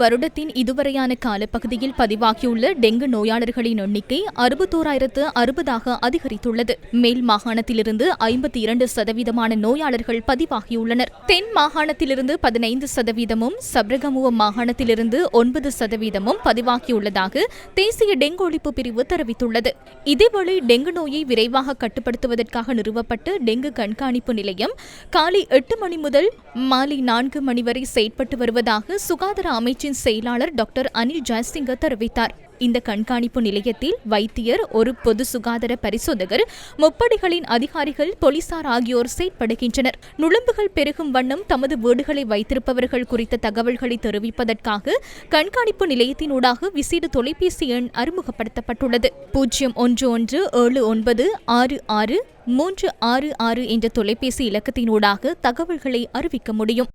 வருடத்தின் இதுவரையான காலப்பகுதியில் பதிவாகியுள்ள டெங்கு நோயாளர்களின் எண்ணிக்கை 61,060 அதிகரித்துள்ளது. மேல் மாகாணத்திலிருந்து 52% நோயாளர்கள் பதிவாகியுள்ளனர். தென் மாகாணத்திலிருந்து 15%, சப்ரகமுவ மாகாணத்திலிருந்து 9% பதிவாகியுள்ளதாக தேசிய டெங்கு ஒழிப்பு பிரிவு தெரிவித்துள்ளது. இதேவேளை டெங்கு நோயை விரைவாக கட்டுப்படுத்துவதற்காக நிறுவப்பட்ட டெங்கு கண்காணிப்பு நிலையம் காலை 8 மணி முதல் மாலை 4 மணி வரை செயற்பட்டு வருவதாக சுகாதார அமைச்சின் செயலாளர் டாக்டர் அனில் ஜெயசிங்க தெரிவித்தார். இந்த கண்காணிப்பு நிலையத்தில் வைத்தியர், ஒரு பொது சுகாதார பரிசோதகர், முப்படைகளின் அதிகாரிகள், போலீசார் ஆகியோர் செயற்படுகின்றனர். நுளம்புகள் பெருகும் வண்ணம் தமது வீடுகளை வைத்திருப்பவர்கள் குறித்த தகவல்களை தெரிவிப்பதற்காக கண்காணிப்பு நிலையத்தினூடாக விசேட தொலைபேசி எண் அறிமுகப்படுத்தப்பட்டுள்ளது. 0117966366 என்ற தொலைபேசி இலக்கத்தினூடாக தகவல்களை அறிவிக்க முடியும்.